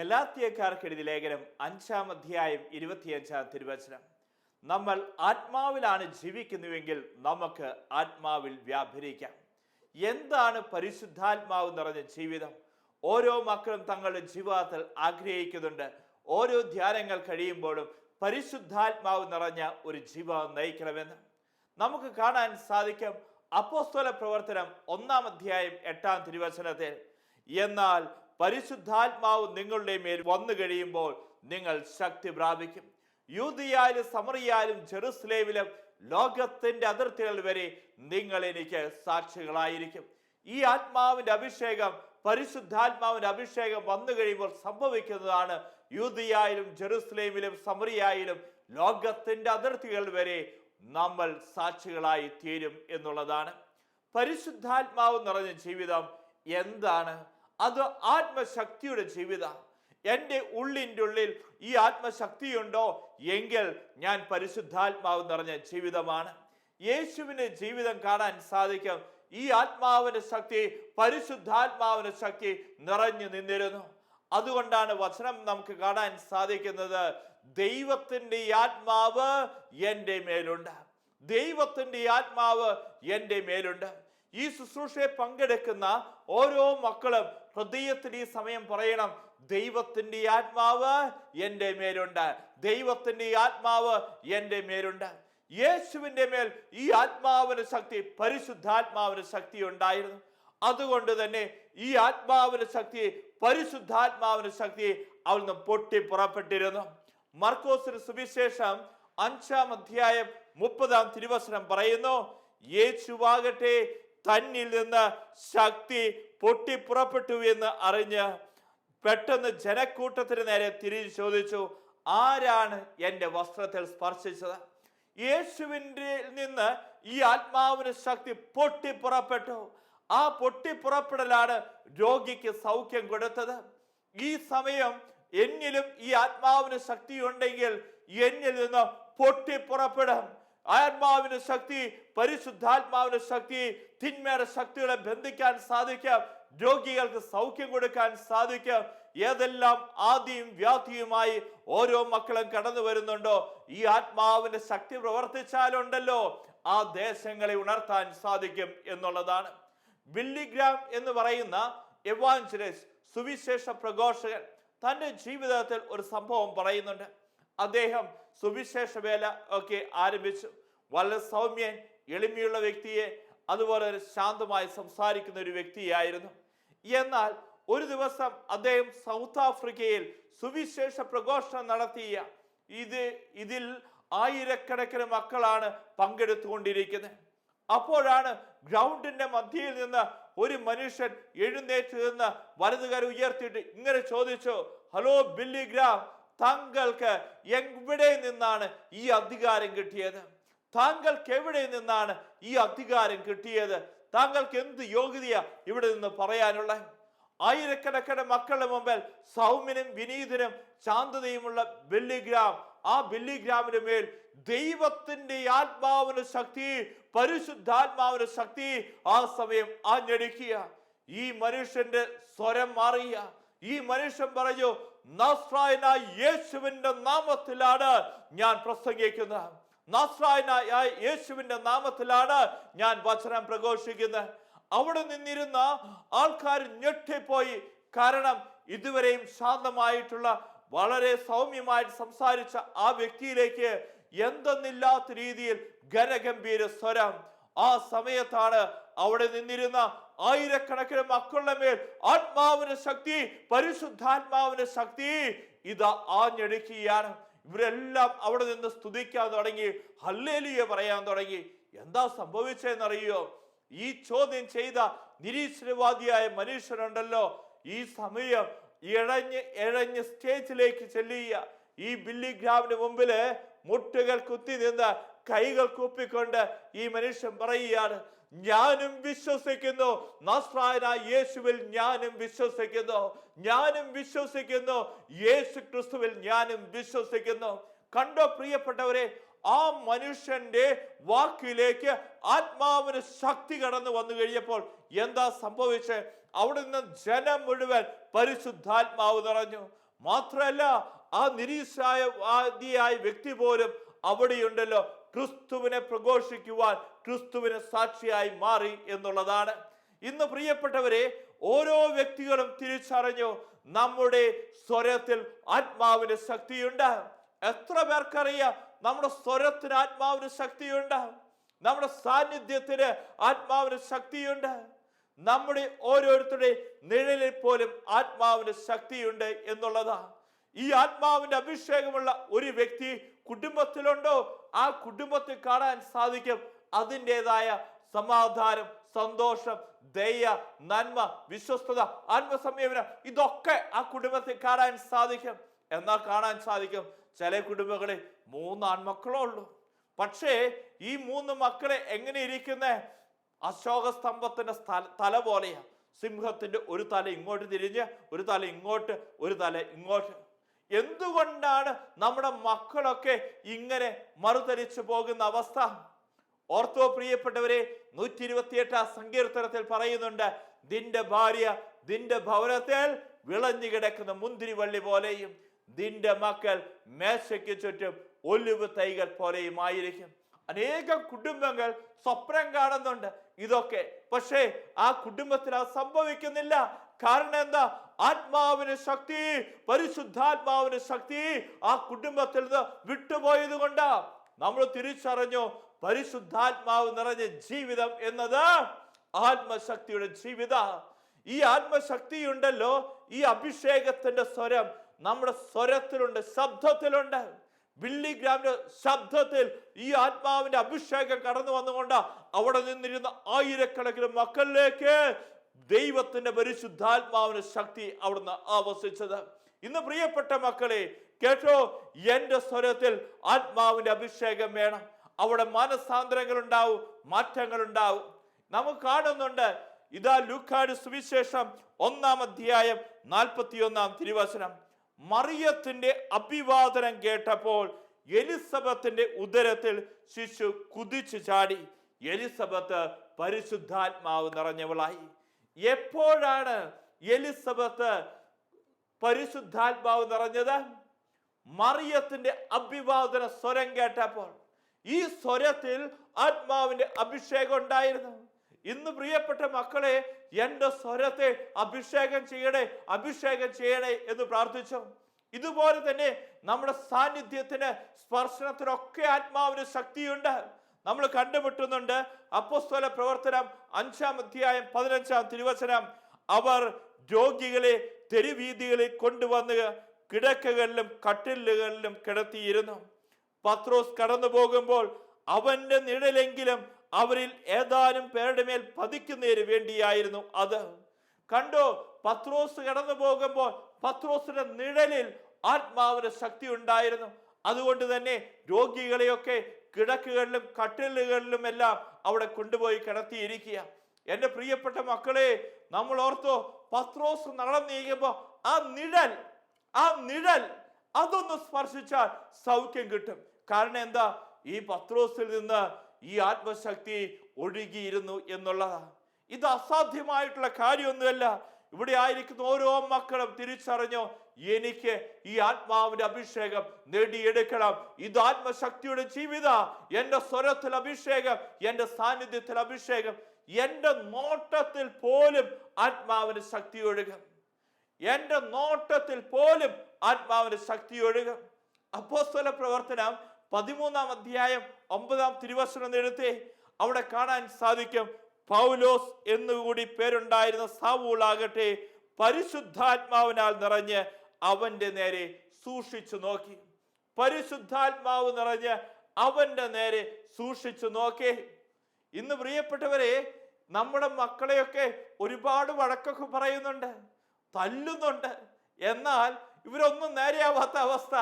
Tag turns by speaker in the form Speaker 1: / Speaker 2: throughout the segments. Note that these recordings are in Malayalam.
Speaker 1: ഗലാത്യക്കാർക്കെഴുതിയ ലേഖനം 5-ാം അധ്യായം 25-ാം തിരുവചനം. നമ്മൾ ആത്മാവിലാണ് ജീവിക്കുന്നുവെങ്കിൽ നമുക്ക് ആത്മാവിൽ വ്യാപരിക്കാം. എന്താണ് പരിശുദ്ധാത്മാവ് നിറഞ്ഞ ജീവിതം? ഓരോ മക്കളും തങ്ങളുടെ ജീവിതത്തിൽ ആഗ്രഹിക്കുന്നുണ്ട്. ഓരോ ധ്യാനങ്ങൾ കഴിയുമ്പോഴും പരിശുദ്ധാത്മാവ് നിറഞ്ഞ ഒരു ജീവിതം നയിക്കണമെന്ന് നമുക്ക് കാണാൻ സാധിക്കും. അപ്പോസ്തല പ്രവർത്തനം 1-ാം അധ്യായം 8-ാം തിരുവചനത്തിൽ, എന്നാൽ പരിശുദ്ധാത്മാവ് നിങ്ങളുടെ മേൽ വന്നു കഴിയുമ്പോൾ നിങ്ങൾ ശക്തി പ്രാപിക്കും. യൂദയായാലും സമറിയായാലും ജെറുസലേമിലും ലോകത്തിന്റെ അതിർത്തികൾ വരെ നിങ്ങൾ എനിക്ക് സാക്ഷികളായിരിക്കും. ഈ ആത്മാവിന്റെ അഭിഷേകം, പരിശുദ്ധാത്മാവിന്റെ അഭിഷേകം വന്നു കഴിയുമ്പോൾ സംഭവിക്കുന്നതാണ്. യൂദയായാലും ജെറുസലേമിലും സമറിയായാലും ലോകത്തിന്റെ അതിർത്തികൾ വരെ നമ്മൾ സാക്ഷികളായി തീരും എന്നുള്ളതാണ്. പരിശുദ്ധാത്മാവ് നിറഞ്ഞ ജീവിതം എന്താണ്? അത് ആത്മശക്തിയുടെ ജീവിതം. എൻ്റെ ഉള്ളിൻ്റെ ഉള്ളിൽ ഈ ആത്മശക്തിയുണ്ടോ എങ്കിൽ ഞാൻ പരിശുദ്ധാത്മാവ് നിറഞ്ഞ ജീവിതമാണ്. യേശുവിൻ്റെ ജീവിതം കാണാൻ സാധിക്കും. ഈ ആത്മാവിന്റെ ശക്തി, പരിശുദ്ധാത്മാവിന്റെ ശക്തി നിറഞ്ഞു നിന്നിരുന്നു. അതുകൊണ്ടാണ് വചനം നമുക്ക് കാണാൻ സാധിക്കുന്നത്, ദൈവത്തിന്റെ ആത്മാവ് എൻ്റെ മേലുണ്ട്, ദൈവത്തിന്റെ ആത്മാവ് എൻ്റെ മേലുണ്ട്. ഈ ശുശ്രൂഷയെ പങ്കെടുക്കുന്ന ഓരോ മക്കളും ഹൃദയത്തിൽ ഈ സമയം പറയണം, ദൈവത്തിന്റെ ആത്മാവ് എൻ്റെ മേലുണ്ട്, ദൈവത്തിന്റെ ആത്മാവ് എൻ്റെ മേലുണ്ട്. യേശുവിൻ്റെ മേൽ ഈ ആത്മാവിന്റെ ശക്തി, പരിശുദ്ധാത്മാവിന്റെ ശക്തി ഉണ്ടായിരുന്നു. അതുകൊണ്ട് തന്നെ ഈ ആത്മാവിന്റെ ശക്തി, പരിശുദ്ധാത്മാവിന്റെ ശക്തി അവൾ നിന്ന് പൊട്ടി പുറപ്പെട്ടിരുന്നു. മർക്കോസിന്റെ സുവിശേഷം 5-ാം അധ്യായം 30-ാം തിരുവചനം പറയുന്നു, യേശുവാകട്ടെ തന്നിൽ നിന്ന് ശക്തി പൊട്ടി പുറപ്പെട്ടു എന്ന് അറിഞ്ഞ് പെട്ടെന്ന് ജനക്കൂട്ടത്തിന് നേരെ തിരിഞ്ഞു ചോദിച്ചു, ആരാണ് എൻ്റെ വസ്ത്രത്തിൽ സ്പർശിച്ചത്? യേശുവിൻ്റെ നിന്ന് ഈ ആത്മാവിന്റെ ശക്തി പൊട്ടി പുറപ്പെട്ടു. ആ പൊട്ടിപ്പുറപ്പെടലാണ് രോഗിക്ക് സൗഖ്യം കൊടുത്തത്. ഈ സമയം എന്നിലും ഈ ആത്മാവിന് ശക്തി ഉണ്ടെങ്കിൽ എന്നിൽ നിന്ന് പൊട്ടിപ്പുറപ്പെടും. ആത്മാവിന്റെ ശക്തി, പരിശുദ്ധാത്മാവിന്റെ ശക്തി തിന്മയുടെ ശക്തികളെ ബന്ധിക്കാൻ സാധിക്കും. രോഗികൾക്ക് സൗഖ്യം കൊടുക്കാൻ സാധിക്കും. ഏതെല്ലാം ആദിയും വ്യാധിയുമായി ഓരോ മക്കളും കടന്നു വരുന്നുണ്ടോ, ഈ ആത്മാവിന്റെ ശക്തി പ്രവർത്തിച്ചാലുണ്ടല്ലോ ആ ദേശങ്ങളെ ഉണർത്താൻ സാധിക്കും എന്നുള്ളതാണ്. ബില്ലി ഗ്രാം എന്ന് പറയുന്ന എവാഞ്ചലിസ്റ്റ്, സുവിശേഷ പ്രഘോഷകൻ, തൻ്റെ ജീവിതത്തിൽ ഒരു സംഭവം പറയുന്നുണ്ട്. അദ്ദേഹം സുവിശേഷ വേല ഒക്കെ ആരംഭിച്ചു. വളരെ സൗമ്യൻ, എളിമയുള്ള വ്യക്തിയെ, അതുപോലെ ശാന്തമായി സംസാരിക്കുന്ന ഒരു വ്യക്തിയായിരുന്നു. എന്നാൽ ഒരു ദിവസം അദ്ദേഹം സൗത്ത് ആഫ്രിക്കയിൽ സുവിശേഷ പ്രഘോഷണം നടത്തിയ ഇതിൽ ആയിരക്കണക്കിന് മക്കളാണ് പങ്കെടുത്തുകൊണ്ടിരിക്കുന്നത്. അപ്പോഴാണ് ഗ്രൗണ്ടിന്റെ മധ്യയിൽ നിന്ന് ഒരു മനുഷ്യൻ എഴുന്നേറ്റ് നിന്ന് വലതുകര ഉയർത്തിയിട്ട് ഇങ്ങനെ ചോദിച്ചു, ഹലോ ബില്ലി ഗ്രാം, താങ്കൾക്ക് എവിടെ നിന്നാണ് ഈ അധികാരം കിട്ടിയത്? താങ്കൾക്ക് എവിടെ നിന്നാണ് ഈ അധികാരം കിട്ടിയത്? താങ്കൾക്ക് എന്ത് യോഗ്യതയാ ഇവിടെ നിന്ന് പറയാനുള്ള? ആയിരക്കണക്കിന് മക്കളുടെ മുമ്പിൽ സൗമ്യനും വിനീതനും ശാന്തതയുമുള്ള ബില്ലി ഗ്രാം, ആ ബില്ലി ഗ്രാമിന്റെ മേൽ ദൈവത്തിന്റെ ആത്മാവിന്റെ ശക്തി, പരിശുദ്ധാത്മാവിന്റെ ശക്തി ആ സമയം ആഞ്ഞടിക്കുക. ഈ മനുഷ്യന്റെ സ്വരം മാറിയ ഈ മനുഷ്യൻ പറഞ്ഞു, നസ്രായനായ യേശുവിന്റെ നാമത്തിലാണ് ഞാൻ പ്രസംഗിക്കുന്നത്, നസ്രായനായ യേശുവിന്റെ നാമത്തിലാണ് ഞാൻ വചനം പ്രഘോഷിക്കുന്നത്. അവിടെ നിന്നിരുന്ന ആൾക്കാർ ഞെട്ടിപ്പോയി. കാരണം ഇതുവരെയും ശാന്തമായിട്ടുള്ള, വളരെ സൗമ്യമായിട്ട് സംസാരിച്ച ആ വ്യക്തിയിലേക്ക് എന്തെന്നില്ലാത്ത രീതിയിൽ ഘനഗംഭീര സ്വരം. ആ സമയത്താണ് അവിടെ നിന്നിരുന്ന ആയിരക്കണക്കിന് മക്കളുടെ മേൽ ആത്മാവിന്റെ ശക്തി, പരിശുദ്ധാത്മാവിന്റെ ശക്തി ഇതാ ആഞ്ഞടിക്കുകയാണ്. ഇവരെല്ലാം അവിടെ നിന്ന് സ്തുതിക്കാൻ തുടങ്ങി, ഹല്ലേലൂയ പറയാൻ തുടങ്ങി. എന്താ സംഭവിച്ചതെന്നറിയോ? ഈ ചോദ്യം ചെയ്ത നിരീശ്വരവാദിയായ മനുഷ്യനുണ്ടല്ലോ, ഈ സമയം ഇഴഞ്ഞ് സ്റ്റേജിലേക്ക് ചെല്ലുക. ഈ ബില്ലി ഗ്രാമിന് മുമ്പില് മുട്ടുകൾ കുത്തി നിന്ന് കൈകൾ കൂപ്പിക്കൊണ്ട് ഈ മനുഷ്യൻ പറയുകയാണ്, ഞാനും വിശ്വസിക്കുന്നു, നസ്രായനായ യേശുവിൽ ഞാനും വിശ്വസിക്കുന്നു, ഞാനും വിശ്വസിക്കുന്നു, യേശു ക്രിസ്തുവിൽ ഞാനും വിശ്വസിക്കുന്നു. കണ്ടോ പ്രിയപ്പെട്ടവരെ, ആ മനുഷ്യന്റെ വാക്കിലേക്ക് ആത്മാവിന് ശക്തി കടന്നു വന്നു കഴിഞ്ഞപ്പോൾ എന്താ സംഭവിച്ചത്? അവിടെ നിന്ന് ജനം മുഴുവൻ പരിശുദ്ധാത്മാവ് നിറഞ്ഞു. മാത്രമല്ല ആ നിരീശ്വരവാദിയായ വ്യക്തി പോലും അവിടെയുണ്ടല്ലോ ക്രിസ്തുവിനെ പ്രഘോഷിക്കുവാൻ, ക്രിസ്തുവിനെ സാക്ഷിയായി മാറി എന്നുള്ളതാണ്. ഇന്ന് പ്രിയപ്പെട്ടവരെ, ഓരോ വ്യക്തികളും തിരിച്ചറിഞ്ഞു നമ്മുടെ സ്വരത്തിൽ ആത്മാവിന് ശക്തിയുണ്ട്. എത്ര പേർക്കറിയാം നമ്മുടെ സ്വരത്തിന് ആത്മാവിന് ശക്തിയുണ്ട്, നമ്മുടെ സാന്നിധ്യത്തിന് ആത്മാവിന് ശക്തിയുണ്ട്, നമ്മുടെ ഓരോരുത്തരുടെ നിഴലിൽ പോലും ആത്മാവിന് ശക്തിയുണ്ട് എന്നുള്ളതാ. ഈ ആത്മാവിന്റെ അഭിഷേകമുള്ള ഒരു വ്യക്തി കുടുംബത്തിലുണ്ടോ, ആ കുടുംബത്തിൽ കാണാൻ സാധിക്കും അതിൻ്റെതായ സമാധാനം, സന്തോഷം, ദയ, നന്മ, വിശ്വസ്തത, ആത്മസംയമനം, ഇതൊക്കെ ആ കുടുംബത്തിൽ കാണാൻ സാധിക്കും. എന്നാൽ കാണാൻ സാധിക്കും ചില കുടുംബങ്ങളിൽ 3 ആൺമക്കളേ ഉള്ളൂ. പക്ഷേ ഈ 3 മക്കളെ എങ്ങനെ ഇരിക്കുന്നേ? അശോക സ്തംഭത്തിന്റെ തല പോലെയാ. സിംഹത്തിന്റെ ഒരു തല ഇങ്ങോട്ട് തിരിഞ്ഞ്, ഒരു തല ഇങ്ങോട്ട്, ഒരു തല ഇങ്ങോട്ട്. എന്തുകൊണ്ടാണ് നമ്മുടെ മക്കളൊക്കെ ഇങ്ങനെ മറുതലിച്ചു പോകുന്ന അവസ്ഥ? ഓർത്തോ പ്രിയപ്പെട്ടവരെ, 128 സങ്കീർത്തനത്തിൽ പറയുന്നുണ്ട്, നിന്റെ ഭാര്യ നിന്റെ ഭവനത്തിൽ വിളഞ്ഞു കിടക്കുന്ന മുന്തിരിവള്ളി പോലെയും നിന്റെ മക്കൾ മേശയ്ക്ക് ചുറ്റും ഒലിവ് തൈകൾ പോലെയും ആയിരിക്കും. അനേകം കുടുംബങ്ങൾ സ്വപ്നം കാണുന്നുണ്ട് ഇതൊക്കെ, പക്ഷേ ആ കുടുംബത്തിൽ അത് സംഭവിക്കുന്നില്ല. കാരണം എന്താ? ആത്മാവിന് ശക്തി, പരിശുദ്ധാത്മാവിന് ശക്തി ആ കുടുംബത്തിൽ നിന്ന് വിട്ടുപോയത് കൊണ്ടാ. നമ്മൾ തിരിച്ചറിഞ്ഞു പരിശുദ്ധാത്മാവ് നിറഞ്ഞ ജീവിതം എന്നത് ആത്മശക്തിയുടെ ജീവിത. ഈ ആത്മശക്തി ഉണ്ടല്ലോ, ഈ അഭിഷേകത്തിന്റെ സ്വരം നമ്മുടെ സ്വരത്തിലുണ്ട്, ശബ്ദത്തിലുണ്ട്. ബില്ലി ഗ്രാമിന്റെ ശബ്ദത്തിൽ ഈ ആത്മാവിന്റെ അഭിഷേകം കടന്നു വന്നുകൊണ്ട് അവിടെ നിന്നിരുന്ന ആയിരക്കണക്കിന് മക്കളിലേക്ക് ദൈവത്തിന്റെ പരിശുദ്ധാത്മാവിന്റെ ശക്തി അവിടുന്ന് ആവസിച്ചത്. ഇന്ന് പ്രിയപ്പെട്ട മക്കളെ കേട്ടോ, എന്റെ സ്വരത്തിൽ ആത്മാവിന്റെ അഭിഷേകം വേണം. അവിടെ മനസാന്തരങ്ങൾ ഉണ്ടാവും, മാറ്റങ്ങൾ ഉണ്ടാവും. നമുക്ക് കാണുന്നുണ്ട്, ഇതാ ലൂക്കായുടെ സുവിശേഷം 1-ാം അധ്യായം 41-ാം തിരുവചനം. മറിയത്തിന്റെ അഭിവാദനം കേട്ടപ്പോൾ എലിസബത്തിന്റെ ഉദരത്തിൽ ശിശു കുതിച്ചു ചാടി. എലിസബത്ത് പരിശുദ്ധാത്മാവ് നിറഞ്ഞവളായി. എപ്പോഴാണ് എലിസബത്ത് പരിശുദ്ധാത്മാവ് നിറഞ്ഞത്? മറിയത്തിന്റെ അഭിവാദന സ്വരം കേട്ടപ്പോൾ. ഈ സ്വരത്തിൽ ആത്മാവിന്റെ അഭിഷേകം ഉണ്ടായിരുന്നു. ഇന്ന് പ്രിയപ്പെട്ട മക്കളെ, എന്റെ സ്വരത്തെ അഭിഷേകം ചെയ്യണേ, അഭിഷേകം ചെയ്യണേ എന്ന് പ്രാർത്ഥിച്ചു. ഇതുപോലെ തന്നെ നമ്മുടെ സാന്നിധ്യത്തിന്, സ്പർശനത്തിനൊക്കെ ആത്മാവിന് ശക്തിയുണ്ട്. നമ്മൾ കണ്ടുമുട്ടുന്നുണ്ട് അപ്പോസ്തല പ്രവർത്തനം 5-ാം അധ്യായം 15-ാം തിരുവചനം. അവർ രോഗികളെ തെരുവീതികളിൽ കൊണ്ടുവന്ന് കിടക്കകളിലും കട്ടിലുകളിലും കിടത്തിയിരുന്നു. പത്രോസ് കടന്നു പോകുമ്പോൾ അവന്റെ നിഴലെങ്കിലും അവരിൽ ഏതാനും പേരുടെ മേൽ പതിക്കുന്നതിന് വേണ്ടിയായിരുന്നു അത്. കണ്ടോ, പത്രോസ് കടന്നു പോകുമ്പോൾ പത്രോസിന്റെ നിഴലിൽ ആത്മാവിന്റെ ശക്തി ഉണ്ടായിരുന്നു. അതുകൊണ്ട് തന്നെ രോഗികളെയൊക്കെ കിടക്കുകളിലും കട്ടിലുകളിലും എല്ലാം അവിടെ കൊണ്ടുപോയി കിടത്തിയിരിക്കുക. എന്റെ പ്രിയപ്പെട്ട മക്കളെ, നമ്മൾ ഓർത്തോ, പത്രോസ് നടന്നീകുമ്പോ ആ നിഴൽ അതൊന്ന് സ്പർശിച്ചാൽ സൗഖ്യം കിട്ടും. കാരണം എന്താ? ഈ പത്രോസിൽ നിന്ന് ഈ ആത്മശക്തി ഒഴുകിയിരുന്നു എന്നുള്ളതാണ്. ഇത് അസാധ്യമായിട്ടുള്ള കാര്യമൊന്നുമല്ല. ഇവിടെ ആയിരിക്കുന്ന ഓരോ മക്കളും തിരിച്ചറിഞ്ഞോ, എനിക്ക് ഈ ആത്മാവിന്റെ അഭിഷേകം നേടിയെടുക്കണം. ഇത് ആത്മശക്തിയുടെ ജീവിത. എന്റെ സ്വരത്തിൽ അഭിഷേകം, എന്റെ സാന്നിധ്യത്തിൽ അഭിഷേകം, എന്റെ നോട്ടത്തിൽ പോലും ആത്മാവിന് ശക്തി ഒഴുകും. എന്റെ നോട്ടത്തിൽ പോലും ആത്മാവിന് ശക്തി ഒഴുകും. അപ്പോസ്തല പ്രവർത്തനം 13-ാം അധ്യായം 9-ാം തിരുവചനം എടുത്തേ. അവിടെ കാണാൻ സാധിക്കും, പൗലോസ് എന്നുകൂടി പേരുണ്ടായിരുന്ന സാവൂളാകട്ടെ പരിശുദ്ധാത്മാവിനാൽ നിറഞ്ഞ് അവന്റെ നേരെ സൂക്ഷിച്ചു നോക്കി. പരിശുദ്ധാത്മാവ് നിറഞ്ഞ് അവന്റെ നേരെ സൂക്ഷിച്ചു നോക്കി. ഇന്ന് പ്രിയപ്പെട്ടവരെ, നമ്മുടെ മക്കളെയൊക്കെ ഒരുപാട് വഴക്കൊക്കെ പറയുന്നുണ്ട്, തല്ലുന്നുണ്ട്. എന്നാൽ ഇവരൊന്നും നേരെയാവാത്ത അവസ്ഥ.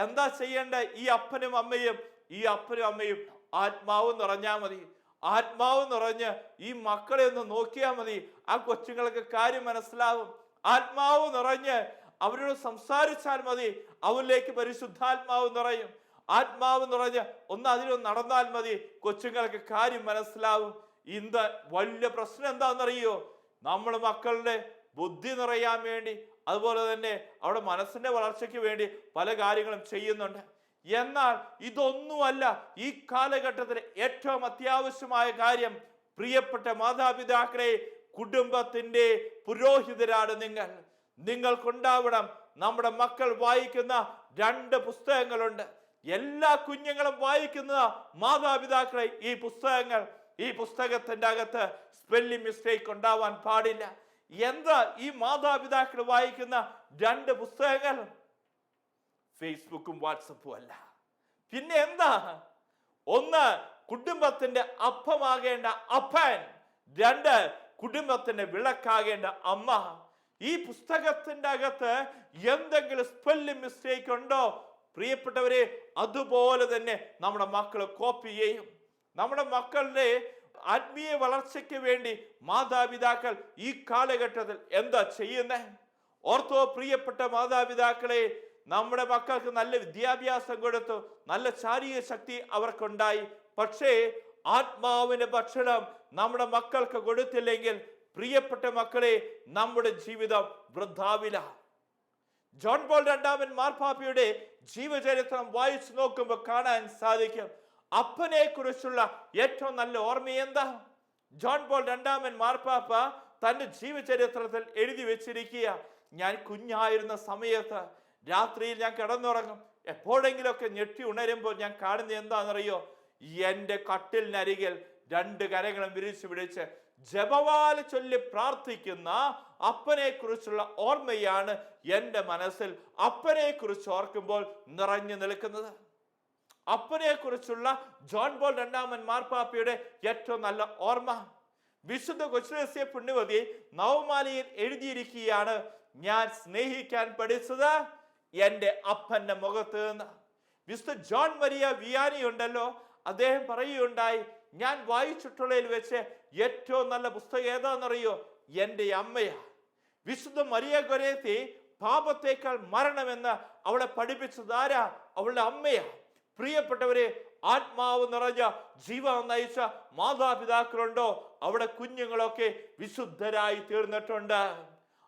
Speaker 1: എന്താ ചെയ്യേണ്ട? ഈ അപ്പനും അമ്മയും ആത്മാവ് നിറഞ്ഞാൽ മതി. ആത്മാവ് നിറഞ്ഞ് ഈ മക്കളെ ഒന്ന് നോക്കിയാൽ മതി. ആ കൊച്ചുങ്ങൾക്ക് കാര്യം മനസ്സിലാവും. ആത്മാവ് നിറഞ്ഞ് അവരോട് സംസാരിച്ചാൽ മതി, അവരിലേക്ക് പരിശുദ്ധാത്മാവ് നിറയും. ആത്മാവ് നിറഞ്ഞ് ഒന്ന് അതിലൊന്ന് നടന്നാൽ മതി, കൊച്ചുങ്ങൾക്ക് കാര്യം മനസ്സിലാവും. ഇന്ന് വലിയ പ്രശ്നം എന്താണെന്നറിയോ? നമ്മൾ മക്കളുടെ ബുദ്ധി നിറയാൻ വേണ്ടി, അതുപോലെ തന്നെ അവിടെ മനസ്സിന്റെ വളർച്ചയ്ക്ക് വേണ്ടി പല കാര്യങ്ങളും ചെയ്യുന്നുണ്ട്. എന്നാൽ ഇതൊന്നുമല്ല ഈ കാലഘട്ടത്തിൽ ഏറ്റവും അത്യാവശ്യമായ കാര്യം. പ്രിയപ്പെട്ട മാതാപിതാക്കളെ, കുടുംബത്തിന്റെ പുരോഹിതരാണ് നിങ്ങൾ. നിങ്ങൾക്കുണ്ടാവണം. നമ്മുടെ മക്കൾ വായിക്കുന്ന 2 പുസ്തകങ്ങളുണ്ട്. എല്ലാ കുഞ്ഞുങ്ങളും വായിക്കുന്ന മാതാപിതാക്കളെ ഈ പുസ്തകത്തിന്റെ അകത്ത് സ്പെല്ലിംഗ് മിസ്റ്റേക്ക് ഉണ്ടാവാൻ പാടില്ല. എന്താ ഈ മാതാപിതാക്കൾ വായിക്കുന്ന 2 പുസ്തകങ്ങൾ? ഫേസ്ബുക്കും വാട്സപ്പും അല്ല. പിന്നെ എന്താ? ഒന്ന്, കുടുംബത്തിന്റെ അപ്പമാകേണ്ട അപ്പൻ. 2, കുടുംബത്തിന്റെ വിളക്കാകേണ്ട അമ്മ. ഈ പുസ്തകത്തിന്റെ അകത്ത് എന്തെങ്കിലും സ്പെല്ലിംഗ് മിസ്റ്റേക്ക് ഉണ്ടോ പ്രിയപ്പെട്ടവരെ, അതുപോലെ തന്നെ നമ്മുടെ മക്കൾ കോപ്പി ചെയ്യും. നമ്മുടെ മക്കളുടെ ആത്മീയ വളർച്ചയ്ക്ക് വേണ്ടി മാതാപിതാക്കൾ ഈ കാലഘട്ടത്തിൽ എന്താ ചെയ്യുന്നത്? ഓർത്തോ പ്രിയപ്പെട്ട മാതാപിതാക്കളെ, നമ്മുടെ മക്കൾക്ക് നല്ല വിദ്യാഭ്യാസം കൊടുത്തു, നല്ല ശാരീരിക ശക്തി അവർക്കുണ്ടായി. പക്ഷേ ആത്മാവിന്റെ ഭക്ഷണം നമ്മുടെ മക്കൾക്ക് കൊടുത്തില്ലെങ്കിൽ പ്രിയപ്പെട്ട മക്കളെ, നമ്മുടെ ജീവിതം വൃഥാവില. ജോൺ പോൾ രണ്ടാമൻ മാർപ്പാപ്പയുടെ ജീവചരിത്രം വായിച്ചു നോക്കുമ്പോൾ കാണാൻ സാധിക്കും, അപ്പനെ കുറിച്ചുള്ള ഏറ്റവും നല്ല ഓർമ്മ എന്താ? ജോൺ പോൾ രണ്ടാമൻ മാർപ്പാപ്പ തന്റെ ജീവചരിത്രത്തിൽ എഴുതി വെച്ചിരിക്കുക, ഞാൻ കുഞ്ഞായിരുന്ന സമയത്ത് രാത്രിയിൽ ഞാൻ കിടന്നുറങ്ങും, എപ്പോഴെങ്കിലുമൊക്കെ ഞെട്ടി ഉണരുമ്പോൾ ഞാൻ കാണുന്നത് എന്താണെന്നറിയോ? എൻ്റെ കട്ടിലിനരികിൽ 2 കരങ്ങളും വിരിച്ചു പിടിച്ച് ജപമാല ചൊല്ലി പ്രാർത്ഥിക്കുന്ന അപ്പനെ കുറിച്ചുള്ള ഓർമ്മയാണ് എൻ്റെ മനസ്സിൽ അപ്പനെ കുറിച്ച് ഓർക്കുമ്പോൾ നിറഞ്ഞു നിൽക്കുന്നത്. അപ്പനെ കുറിച്ചുള്ള ജോൺ പോൾ രണ്ടാമൻ മാർപ്പാപ്പയുടെ ഏറ്റവും നല്ല ഓർമ്മ. വിശുദ്ധ കൊച്ചുരഹസ്യ പുണ്യവതി നവമാലയിൽ എഴുതിയിരിക്കുകയാണ്, ഞാൻ സ്നേഹിക്കാൻ പഠിച്ചത് എൻ്റെ അപ്പന്റെ മുഖത്ത് നിന്ന്. വിശുദ്ധ ജോൺ മരിയ വിയാനി ഉണ്ടല്ലോ, അദ്ദേഹം പറയുകയുണ്ടായി, ഞാൻ വായിച്ചിട്ടുള്ളതിൽ വെച്ച് ഏറ്റവും നല്ല പുസ്തകം ഏതാണെന്നറിയോ? എൻ്റെ അമ്മയാ. വിശുദ്ധ മരിയ ഗൊരേത്തി പാപത്തേക്കാൾ മരണമെന്ന് അവളെ പഠിപ്പിച്ചത് ആരാ? അവളുടെ അമ്മയാ. പ്രിയപ്പെട്ടവരെ, ആത്മാവ് നിറഞ്ഞ ജീവൻ നയിച്ച മാതാപിതാക്കളുണ്ടോ, അവിടെ കുഞ്ഞുങ്ങളൊക്കെ വിശുദ്ധരായി തീർന്നിട്ടുണ്ട്.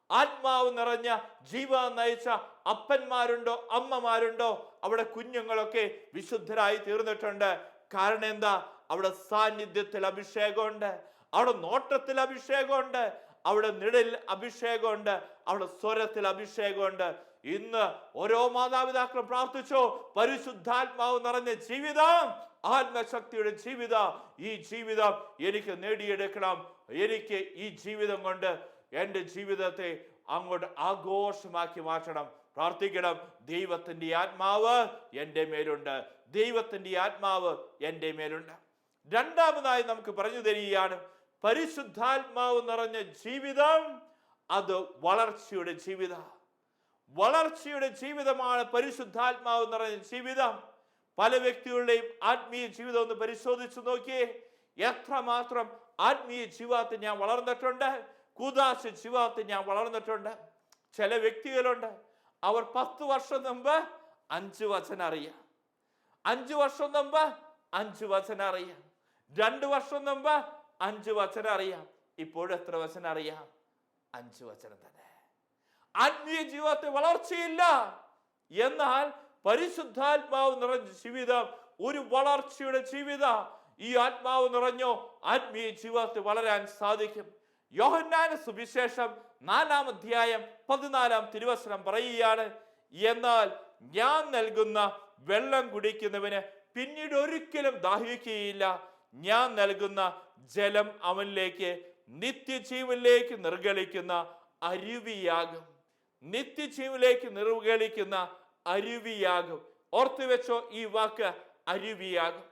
Speaker 1: ആത്മാവ് നിറഞ്ഞ ജീവൻ നയിച്ച അപ്പന്മാരുണ്ടോ, അമ്മമാരുണ്ടോ, അവിടെ കുഞ്ഞുങ്ങളൊക്കെ വിശുദ്ധരായി തീർന്നിട്ടുണ്ട്. കാരണം എന്താ? അവിടെ സാന്നിധ്യത്തിൽ അഭിഷേകമുണ്ട്, അവിടെ നോട്ടത്തിൽ അഭിഷേകമുണ്ട്, അവിടെ നിഴലിൽ അഭിഷേകമുണ്ട്, അവിടെ സ്വരത്തിൽ അഭിഷേകമുണ്ട്. ഇന്ന് ഓരോ മാതാപിതാക്കളും പ്രാർത്ഥിച്ചോ, പരിശുദ്ധാത്മാവ് നിറഞ്ഞ ജീവിതം, ആത്മശക്തിയുടെ ജീവിതം, ഈ ജീവിതം എനിക്ക് നേടിയെടുക്കണം. എനിക്ക് ഈ ജീവിതം കൊണ്ട് എൻ്റെ ജീവിതത്തെ അങ്ങോട്ട് ആഘോഷമാക്കി മാറ്റണം. പ്രാർത്ഥിക്കണം, ദൈവത്തിൻ്റെ ആത്മാവ് എൻ്റെ മേലുണ്ട്, ദൈവത്തിൻ്റെ ആത്മാവ് എൻ്റെ മേലുണ്ട്. രണ്ടാമതായി നമുക്ക് പറഞ്ഞു തരികയാണ്, പരിശുദ്ധാത്മാവ് നിറഞ്ഞ ജീവിതം അത് വളർച്ചയുടെ ജീവിതം. വളർച്ചയുടെ ജീവിതമാണ് പരിശുദ്ധാത്മാവ് നിറഞ്ഞ ജീവിതം. പല വ്യക്തികളുടെയും ആത്മീയ ജീവിതം ഒന്ന് പരിശോധിച്ചു നോക്കിയേ, എത്രമാത്രം ആത്മീയ ജീവിതത്തിൽ ഞാൻ വളർന്നിട്ടുണ്ട്, കൂദാശ ജീവിതത്തിൽ ഞാൻ വളർന്നിട്ടുണ്ട്. ചില വ്യക്തികളുണ്ട്, അവർ 10 വർഷം മുമ്പ് 5 വചനം അറിയാം, 5 വർഷം മുമ്പ് 5 വചനം അറിയാം, 2 വർഷം മുമ്പ് 5 വചനം അറിയാം. ഇപ്പോഴും എത്ര വചനം അറിയാം? 5 വചനം തന്നെ. ആത്മീയ ജീവിതത്തിൽ വളർച്ചയില്ല. എന്നാൽ പരിശുദ്ധാത്മാവ് നിറഞ്ഞ ജീവിതം ഒരു വളർച്ചയുടെ ജീവിതം. ഈ ആത്മാവ് നിറഞ്ഞോ ആത്മീയ ജീവിതത്തിൽ വളരാൻ സാധിക്കും. യോഹന്നാന്റെ സുവിശേഷം 4-ാം അധ്യായം 14-ാം തിരുവചനം പറയുകയാണ്, എന്നാൽ ഞാൻ നൽകുന്ന വെള്ളം കുടിക്കുന്നവന് പിന്നീട് ഒരിക്കലും ദാഹിക്കുകയില്ല. ഞാൻ നൽകുന്ന ജലം അവനിലേക്ക് നിത്യജീവനിലേക്ക് നിർഗളിക്കുന്ന അരുവിയാകും. നിത്യജീവനിലേക്ക് നിർഗളിക്കുന്ന അരുവിയാകും. ഓർത്തു വെച്ചോ ഈ വാക്ക്, അരുവിയാകും.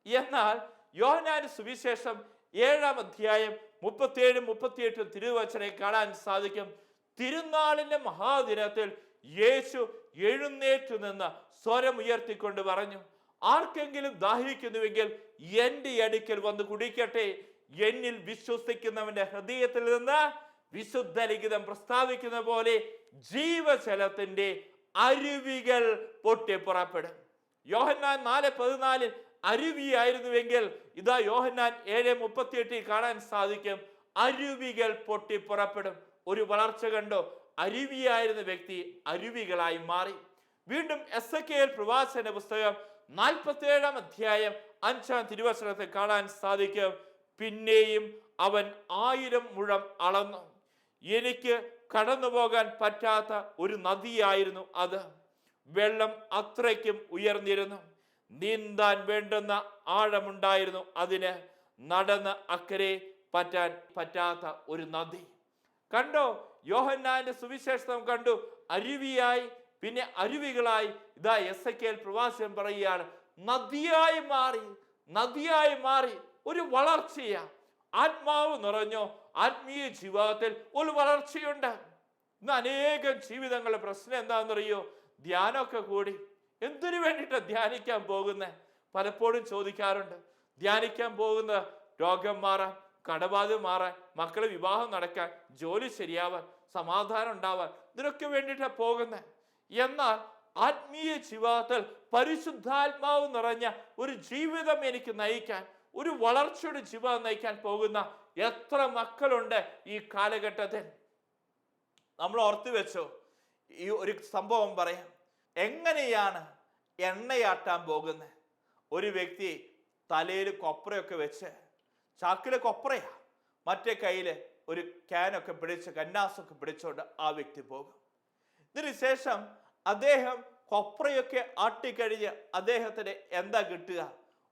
Speaker 1: എന്നാൽ യോഹന്നാന്റെ സുവിശേഷം 7-ാം അധ്യായം 37-38 തിരുവചനം കാണാൻ സാധിക്കും. തിരുനാളിന്റെ മഹാദിനത്തിൽ യേശു എഴുന്നേറ്റ് നിന്ന് സ്വരം ഉയർത്തിക്കൊണ്ട് പറഞ്ഞു, ആർക്കെങ്കിലും ദാഹിക്കുന്നുവെങ്കിൽ എൻ്റെ അടുക്കൽ വന്ന് കുടിക്കട്ടെ. എന്നിൽ വിശ്വസിക്കുന്നവന്റെ ഹൃദയത്തിൽ നിന്ന് വിശുദ്ധ ലിഖിതം പ്രസ്താവിക്കുന്ന പോലെ ജീവജലത്തിന്റെ അരുവികൾ പൊട്ടിപ്പുറപ്പെടും. യോഹന്നാൻ 4:14 അരുവിയായിരുന്നുവെങ്കിൽ ഇതാ യോഹന്നാൻ 7:38 കാണാൻ സാധിക്കും, അരുവികൾ പൊട്ടിപ്പുറപ്പെടും. ഒരു വളർച്ച കണ്ടോ? അരുവിയായിരുന്ന വ്യക്തി അരുവികളായി മാറി. വീണ്ടും എസെക്കിയേൽ പ്രവാചകന്റെ പുസ്തകം 47 അധ്യായം 5 തിരുവചനത്തിൽ കാണാൻ സാധിക്കും. പിന്നെയും അവൻ 1000 മുഴം അളന്നു. എനിക്ക് കടന്നു പോകാൻ പറ്റാത്ത ഒരു നദിയായിരുന്നു അത്. വെള്ളം അത്രയ്ക്കും ഉയർന്നിരുന്നു. നീന്താൻ വേണ്ടുന്ന ആഴമുണ്ടായിരുന്നു അതിന്. നടന്ന് അക്കരെ പറ്റാൻ പറ്റാത്ത ഒരു നദി. കണ്ടോ, യോഹന്നാന്റെ സുവിശേഷം കണ്ടു. അരുവിയായി, പിന്നെ അരുവികളായി. ഇതാ എസെക്കിയേൽ പ്രവാചകൻ പറയുകയാണ്, നദിയായി മാറി, നദിയായി മാറി. ഒരു വളർച്ചയാ. ആത്മാവ് നിറഞ്ഞോ, ആത്മീയ ജീവിതത്തിൽ ഒരു വളർച്ചയുണ്ട്. ഇന്ന് അനേകം ജീവിതങ്ങളുടെ പ്രശ്നം എന്താണെന്നറിയോ? ധ്യാനമൊക്കെ കൂടി. എന്തിനു വേണ്ടിയിട്ടാ ധ്യാനിക്കാൻ പോകുന്നത്? പലപ്പോഴും ചോദിക്കാറുണ്ട്. ധ്യാനിക്കാൻ പോകുന്ന രോഗം മാറാൻ, കടബാധ്യത മാറാൻ, മക്കളെ വിവാഹം നടക്കാൻ, ജോലി ശരിയാവാൻ, സമാധാനം ഉണ്ടാവാൻ, ഇതിനൊക്കെ വേണ്ടിയിട്ടാ പോകുന്നത്. എന്നാൽ ആത്മീയ ജീവിതത്തിൽ പരിശുദ്ധാത്മാവ് നിറഞ്ഞ ഒരു ജീവിതം എനിക്ക് നയിക്കാൻ, ഒരു വളർച്ചയുടെ ജീവിതം നയിക്കാൻ പോകുന്ന എത്ര മക്കളുണ്ട് ഈ കാലഘട്ടത്തിൽ? നമ്മൾ ഓർത്തു വെച്ചോ, ഈ ഒരു സംഭവം പറയാം. എങ്ങനെയാണ് എണ്ണയാട്ടാൻ പോകുന്നത്? ഒരു വ്യക്തി തലയിൽ കൊപ്രയൊക്കെ വെച്ച്, ചാക്കിലെ കൊപ്രയാ, മറ്റേ കയ്യിൽ ഒരു ക്യാനൊക്കെ പിടിച്ച്, കന്നാസൊക്കെ പിടിച്ചോണ്ട് ആ വ്യക്തി പോകും. ഇതിനുശേഷം അദ്ദേഹം കൊപ്രയൊക്കെ ആട്ടിക്കഴിഞ്ഞ് അദ്ദേഹത്തിന് എന്താ കിട്ടുക?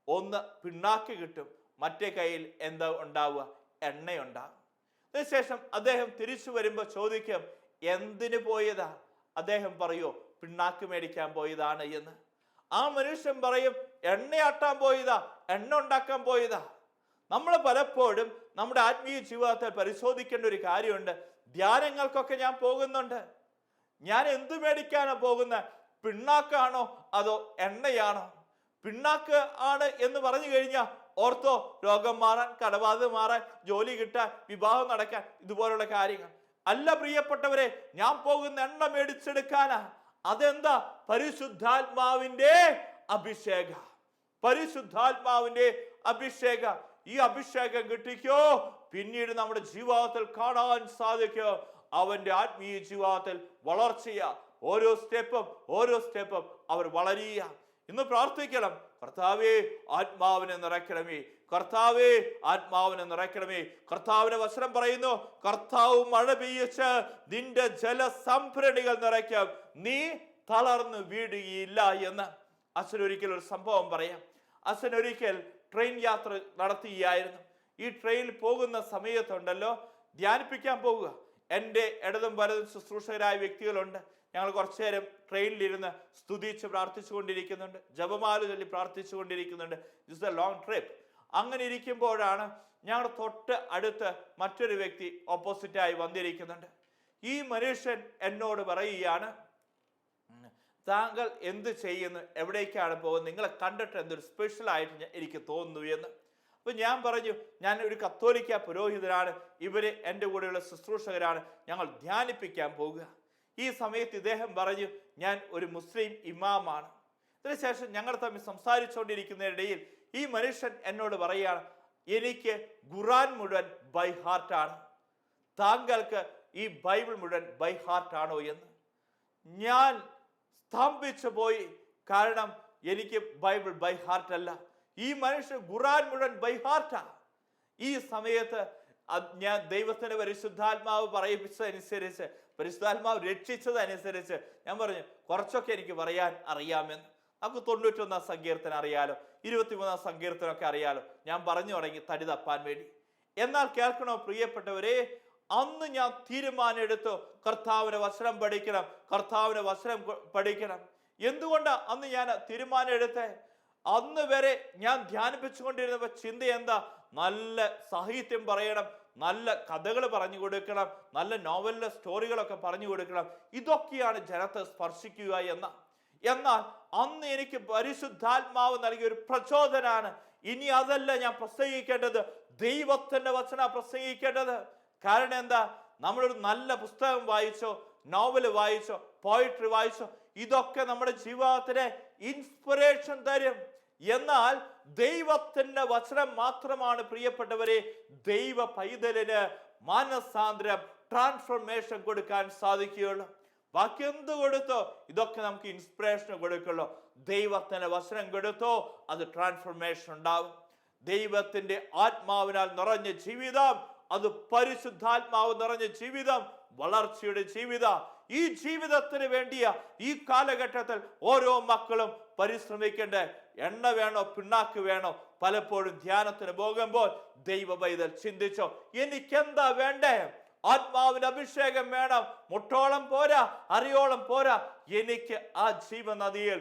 Speaker 1: ഒന്ന് പിണ്ണാക്ക് കിട്ടും, മറ്റേ കയ്യിൽ എന്താ ഉണ്ടാവുക? എണ്ണയുണ്ടാകും. അതിനുശേഷം അദ്ദേഹം തിരിച്ചു വരുമ്പോൾ ചോദിക്കും, എന്തിനു പോയതാ? അദ്ദേഹം പറയോ, പിണ്ണാക്ക് മേടിക്കാൻ പോയതാണ് എന്ന്. ആ മനുഷ്യൻ പറയും, എണ്ണയാട്ടാൻ പോയതാ, എണ്ണ ഉണ്ടാക്കാൻ പോയതാ. നമ്മൾ പലപ്പോഴും നമ്മുടെ ആത്മീയ ജീവിതത്തിൽ പരിശോധിക്കേണ്ട ഒരു കാര്യമുണ്ട്. ധ്യാനങ്ങൾക്കൊക്കെ ഞാൻ പോകുന്നുണ്ട്. ഞാൻ എന്ത് മേടിക്കാനാണ് പോകുന്നത്? പിണ്ണാക്കാണോ അതോ എണ്ണയാണോ? പിണ്ണാക്ക് ആണ് എന്ന് പറഞ്ഞു കഴിഞ്ഞാൽ ഓർത്തോ, രോഗം മാറാൻ, കടബാധ്യത മാറാൻ, ജോലി കിട്ടാൻ, വിവാഹം നടക്കാൻ, ഇതുപോലുള്ള കാര്യങ്ങൾ. അല്ല പ്രിയപ്പെട്ടവരെ, ഞാൻ പോകുന്ന എണ്ണ മേടിച്ചെടുക്കാനാ. അതെന്താ? പരിശുദ്ധാത്മാവിന്റെ അഭിഷേക, പരിശുദ്ധാത്മാവിന്റെ അഭിഷേക. ഈ അഭിഷേകം കിട്ടിക്കോ, പിന്നീട് നമ്മുടെ ജീവിതത്തിൽ കാണാൻ സാധിക്കോ അവന്റെ ആത്മീയ ജീവിതത്തിൽ വളർച്ചയാ. ഓരോ സ്റ്റെപ്പും അവർ വളരുക. ഇന്ന് പ്രാർത്ഥിക്കണം, കർത്താവേ ആത്മാവിനെ നിറയ്ക്കണമേ, കർത്താവേ ആത്മാവിനെ നിറയ്ക്കണമേ. കർത്താവിന്റെ വചനം പറയുന്നു, കർത്താവ് മഴ പെയ്യിച്ച് നിന്റെ ജലസംഭരണികൾ നിറയ്ക്കും, നീ തളർന്നു വീഴുകയില്ല എന്ന്. അച്ഛനൊരിക്കൽ ഒരു സംഭവം പറയാം. അച്ഛനൊരിക്കൽ ട്രെയിൻ യാത്ര നടത്തുകയായിരുന്നു. ഈ ട്രെയിനിൽ പോകുന്ന സമയത്തുണ്ടല്ലോ, ധ്യാനിപ്പിക്കാൻ പോവുക. എൻ്റെ ഇടതും വലതും ശുശ്രൂഷകരായ വ്യക്തികളുണ്ട്. ഞങ്ങൾ കുറച്ചു നേരം ട്രെയിനിലിരുന്ന് സ്തുതിച്ച് പ്രാർത്ഥിച്ചുകൊണ്ടിരിക്കുന്നുണ്ട്, ജപമാല ചൊല്ലി പ്രാർത്ഥിച്ചുകൊണ്ടിരിക്കുന്നുണ്ട്. It's a long trip. അങ്ങനെ ഇരിക്കുമ്പോഴാണ് ഞങ്ങളുടെ തൊട്ട് അടുത്ത് മറ്റൊരു വ്യക്തി ഓപ്പോസിറ്റായി വന്നിരിക്കുന്നുണ്ട്. ഈ മനുഷ്യൻ എന്നോട് പറയുകയാണ്, താങ്കൾ എന്ത് ചെയ്യുന്നു, എവിടേക്കാണ് പോകുന്നത്, നിങ്ങളെ കണ്ടിട്ട് എന്തൊരു സ്പെഷ്യലായിട്ട് എനിക്ക് തോന്നുന്നു എന്ന്. അപ്പൊ ഞാൻ പറഞ്ഞു, ഞാൻ ഒരു കത്തോലിക്ക പുരോഹിതനാണ്, ഇവര് എൻ്റെ കൂടെയുള്ള ശുശ്രൂഷകരാണ്, ഞങ്ങൾ ധ്യാനിപ്പിക്കാൻ പോകുക. ഈ സമയത്ത് ഇദ്ദേഹം പറഞ്ഞു, ഞാൻ ഒരു മുസ്ലിം ഇമാമാണ്. ഇതിനുശേഷം ഞങ്ങൾ തമ്മിൽ സംസാരിച്ചുകൊണ്ടിരിക്കുന്നതിനിടയിൽ ഈ മനുഷ്യൻ എന്നോട് പറയുകയാണ്, എനിക്ക് ഖുർആൻ മുഴുവൻ ബൈ ഹാർട്ടാണ്, താങ്കൾക്ക് ഈ ബൈബിൾ മുഴുവൻ ബൈ ഹാർട്ടാണോ എന്ന്. ഞാൻ സ്തംഭിച്ചു പോയി. കാരണം എനിക്ക് ബൈബിൾ ബൈ ഹാർട്ട് അല്ല, ഈ മനുഷ്യൻ ഖുർആൻ മുഴുവൻ ബൈ ഹാർട്ടാ. ഈ സമയത്ത് ഞാൻ ദൈവത്തിന്റെ പരിശുദ്ധാത്മാവ് പറയിപ്പിച്ചതനുസരിച്ച്, പരിശുദ്ധാത്മാവ് രക്ഷിച്ചതനുസരിച്ച് ഞാൻ പറഞ്ഞു, കുറച്ചൊക്കെ എനിക്ക് പറയാൻ അറിയാമെന്ന്. നമുക്ക് 91 സങ്കീർത്തനം അറിയാലോ, 23 സങ്കീർത്തനമൊക്കെ അറിയാലോ. ഞാൻ പറഞ്ഞു തുടങ്ങി തടി തപ്പാൻ വേണ്ടി. എന്നാൽ കേൾക്കണോ പ്രിയപ്പെട്ടവരെ, അന്ന് ഞാൻ തീരുമാനം എടുത്തു, കർത്താവിന്റെ വചനം പഠിക്കണം, കർത്താവിന്റെ വചനം പഠിക്കണം. എന്തുകൊണ്ടാ അന്ന് ഞാൻ തീരുമാനം എടുത്തേ? അന്ന് വരെ ഞാൻ ധ്യാനിപ്പിച്ചുകൊണ്ടിരുന്നപ്പോൾ ചിന്ത എന്താ? നല്ല സാഹിത്യം പറയണം, നല്ല കഥകൾ പറഞ്ഞു കൊടുക്കണം, നല്ല നോവലിലെ സ്റ്റോറികളൊക്കെ പറഞ്ഞു കൊടുക്കണം, ഇതൊക്കെയാണ് ജനത്തെ സ്പർശിക്കുക എന്ന. എന്നാൽ അന്ന് എനിക്ക് പരിശുദ്ധാത്മാവ് നൽകിയ ഒരു പ്രചോദനാണ്, ഇനി അതല്ല ഞാൻ പ്രസംഗിക്കേണ്ടത്, ദൈവത്തിന്റെ വചന പ്രസംഗിക്കേണ്ടത്. കാരണം എന്താ? നമ്മളൊരു നല്ല പുസ്തകം വായിച്ചോ, നോവൽ വായിച്ചോ, പോയിട്രി വായിച്ചോ, ഇതൊക്കെ നമ്മുടെ ജീവിതത്തിന് ഇൻസ്പിറേഷൻ തരും. എന്നാൽ ദൈവത്തിന്റെ വചനം മാത്രമാണ് പ്രിയപ്പെട്ടവരെ ദൈവ പൈതലിന് മാനസാന്തരം, ട്രാൻസ്ഫോർമേഷൻ കൊടുക്കാൻ സാധിക്കുകയുള്ളൂ. ബാക്കി എന്ത് കൊടുത്തോ, ഇതൊക്കെ നമുക്ക് ഇൻസ്പിറേഷൻ കൊടുക്കുള്ളൂ. ദൈവത്തിന്റെ വചനം കൊടുത്തോ അത് ട്രാൻസ്ഫോർമേഷൻ ഉണ്ടാവും. ദൈവത്തിന്റെ ആത്മാവിനാൽ നിറഞ്ഞ ജീവിതം, അത് പരിശുദ്ധാത്മാവ് നിറഞ്ഞ ജീവിതം, വളർച്ചയുടെ ജീവിതം. ഈ ജീവിതത്തിന് വേണ്ടിയ ഈ കാലഘട്ടത്തിൽ ഓരോ മക്കളും പരിശ്രമിക്കേണ്ട. എണ്ണ വേണോ പിണ്ണാക്ക് വേണോ? പലപ്പോഴും ധ്യാനത്തിന് പോകുമ്പോൾ ദൈവ പൈതൽ ചിന്തിച്ചോ, എനിക്കെന്താ വേണ്ടേ? ആത്മാവിന്റെ അഭിഷേകം വേണം. മുട്ടോളം പോരാ, അറിയോളം പോരാ. എനിക്ക് ആ ജീവനദിയിൽ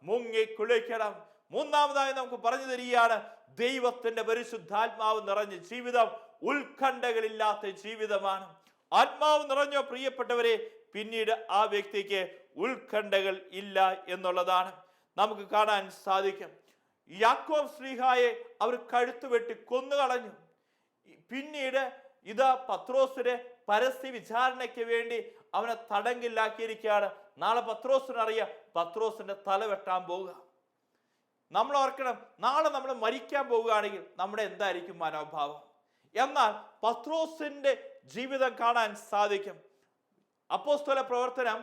Speaker 1: മുങ്ങിക്കുളിക്കണം. മൂന്നാമതായി നമുക്ക് പറഞ്ഞു തരികയാണ്, ദൈവത്തിന്റെ പരിശുദ്ധാത്മാവ് നിറഞ്ഞ ജീവിതം ഉത്കണ്ഠകളില്ലാത്ത ജീവിതമാണ്. ആത്മാവ് നിറഞ്ഞ പ്രിയപ്പെട്ടവരെ, പിന്നീട് ആ വ്യക്തിക്ക് ഉത്കണ്ഠകൾ ഇല്ല എന്നുള്ളതാണ് നമുക്ക് കാണാൻ സാധിക്കും. യാക്കോബ് ശ്ലീഹായെ അവർ കഴുത്ത് വെട്ടി കൊന്നുകളഞ്ഞു. പിന്നീട് ഇത് പത്രോസിനെ പരസ്യ വിചാരണയ്ക്ക് വേണ്ടി അവനെ തടങ്കിലാക്കിയിരിക്കുകയാണ്. നാളെ പത്രോസിനറിയാം പത്രോസിന്റെ തല വെട്ടാൻ പോവുക. നമ്മൾ ഓർക്കണം, നാളെ നമ്മൾ മരിക്കാൻ പോവുകയാണെങ്കിൽ നമ്മുടെ എന്തായിരിക്കും മനോഭാവം? എന്നാൽ പത്രോസിന്റെ ജീവിതം കാണാൻ സാധിക്കും. അപ്പോസ്തല പ്രവർത്തനം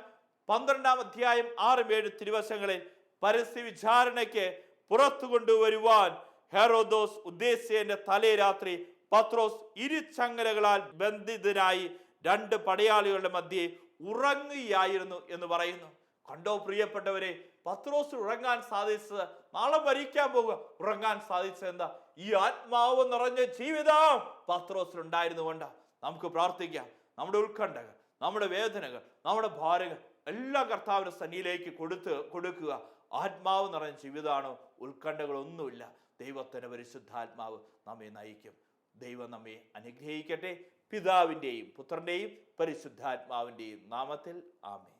Speaker 1: 12-ാം അധ്യായം 6-7 തിരുവശങ്ങളിൽ പരസ്യ വിചാരണയ്ക്ക് പുറത്തു കൊണ്ടുവരുവാൻ ഹെറോദോസ് ഉദ്ദേശിച്ചതിന്റെ തലേ രാത്രി പത്രോസ് ഇരുചങ്ങലകളാൽ ബന്ധിതനായി 2 പടയാളികളുടെ മധ്യേ ഉറങ്ങുകയായിരുന്നു എന്ന് പറയുന്നു. കണ്ടോ പ്രിയപ്പെട്ടവരെ, പത്രോസ് ഉറങ്ങാൻ സാധിച്ചത്, നാളെ മരിക്കാൻ പോകുക, ഉറങ്ങാൻ സാധിച്ചത് എന്താ? ഈ ആത്മാവ് നിറഞ്ഞ ജീവിതം പത്രോസിൽ ഉണ്ടായിരുന്നുകൊണ്ട്. നമുക്ക് പ്രാർത്ഥിക്കാം, നമ്മുടെ ഉത്കണ്ഠകൾ, നമ്മുടെ വേദനകൾ, നമ്മുടെ ഭാരങ്ങൾ എല്ലാം കർത്താവിന്റെ സന്നിധിയിലേക്ക് കൊടുക്കുക. ആത്മാവ് നിറഞ്ഞ ജീവിതമാണോ? ഉത്കണ്ഠകളൊന്നുമില്ല. ദൈവത്തിന്റെ പരിശുദ്ധാത്മാവ് നമ്മെ നയിക്കും. ദൈവം നമ്മെ അനുഗ്രഹിക്കട്ടെ. പിതാവിൻ്റെയും പുത്രൻ്റെയും പരിശുദ്ധാത്മാവിൻ്റെയും നാമത്തിൽ ആമേൻ.